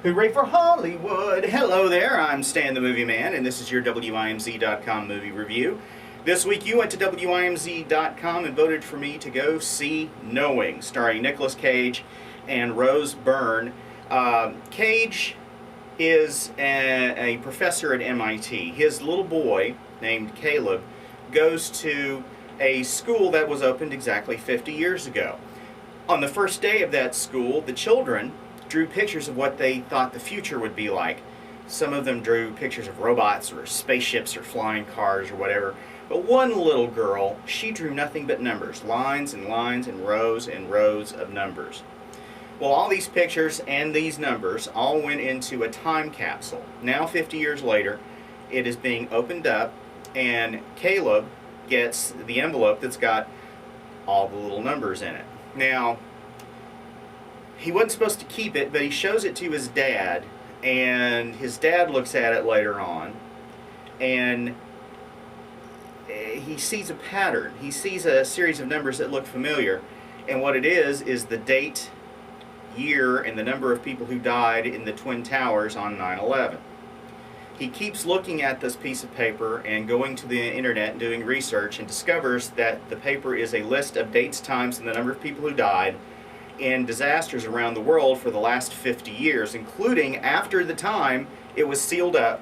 Hooray for Hollywood! Hello there, I'm Stan the Movie Man, and this is your WIMZ.com movie review. This week you went to WIMZ.com and voted for me to go see Knowing, starring Nicolas Cage and Rose Byrne. Cage is a professor at MIT. His little boy, named Caleb, goes to a school that was opened exactly 50 years ago. On the first day of that school, the children drew pictures of what they thought the future would be like. Some of them drew pictures of robots or spaceships or flying cars or whatever. But one little girl, she drew nothing but numbers, lines and lines and rows of numbers. Well, all these pictures and these numbers all went into a time capsule. Now, 50 years later, it is being opened up, and Caleb gets the envelope that's got all the little numbers in it. Now, he wasn't supposed to keep it, but he shows it to his dad, and his dad looks at it later on, and he sees a pattern. He sees a series of numbers that look familiar, and what it is the date, year, and the number of people who died in the Twin Towers on 9/11. He keeps looking at this piece of paper and going to the internet and doing research, and discovers that the paper is a list of dates, times, and the number of people who died in disasters around the world for the last 50 years, including after the time it was sealed up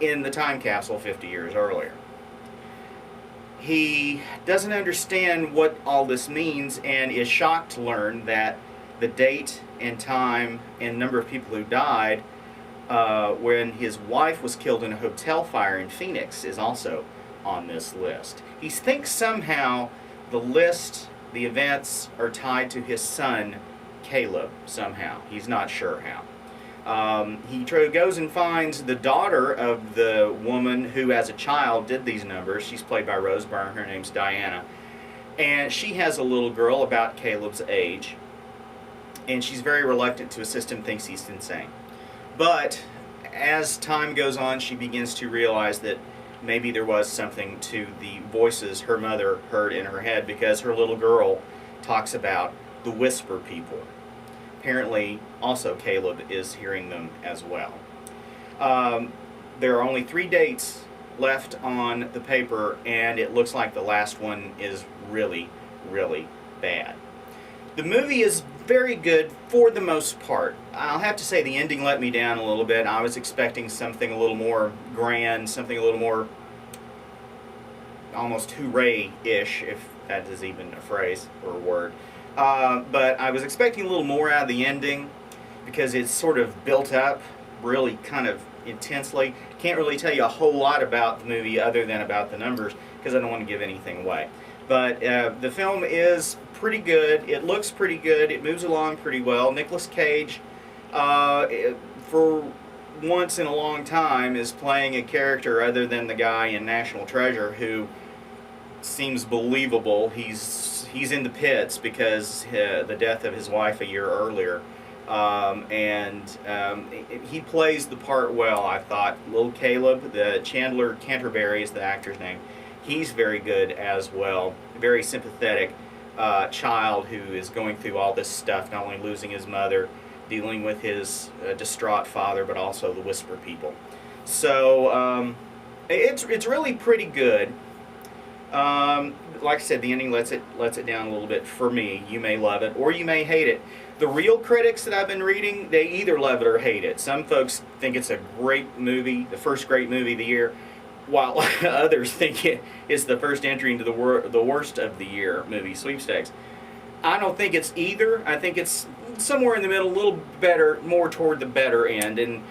in the time capsule 50 years earlier. He doesn't understand what all this means and is shocked to learn that the date and time and number of people who died when his wife was killed in a hotel fire in Phoenix is also on this list. He thinks somehow the list, the events, are tied to his son, Caleb, somehow. He's not sure how. He goes and finds the daughter of the woman who, as a child, did these numbers. She's played by Rose Byrne. Her name's Diana. And she has a little girl about Caleb's age. And she's very reluctant to assist him, thinks he's insane. But as time goes on, she begins to realize that maybe there was something to the voices her mother heard in her head, because her little girl talks about the whisper people. Apparently, also Caleb is hearing them as well. There are only 3 dates left on the paper, and it looks like the last one is really, really bad. The movie is very good for the most part. I'll have to say the ending let me down a little bit. I was expecting something a little more grand, something a little more almost hooray-ish, if that is even a phrase or a word. But I was expecting a little more out of the ending, because it's sort of built up really kind of intensely. Can't really tell you a whole lot about the movie other than about the numbers, because I don't want to give anything away. But the film is pretty good. It looks pretty good. It moves along pretty well. Nicolas Cage, for once in a long time, is playing a character other than the guy in National Treasure who seems believable. He's in the pits because the death of his wife a year earlier. He plays the part well, I thought. Little Caleb, the Chandler Canterbury is the actor's name. He's very good as well. Very sympathetic child who is going through all this stuff, not only losing his mother, dealing with his distraught father, but also the whisper people. So it's really pretty good. Like I said, the ending lets it down a little bit for me. You may love it or you may hate it. The real critics that I've been reading, they either love it or hate it. Some folks think it's a great movie, the first great movie of the year, while others think it is the first entry into the worst of the year movie sweepstakes. I don't think it's either. I think it's somewhere in the middle, a little better, more toward the better end, and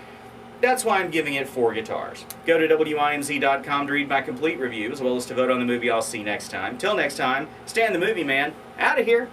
that's why I'm giving it 4 guitars. Go to WIMZ.com to read my complete review, as well as to vote on the movie I'll see next time. Till next time, Stan the Movie Man, out of here.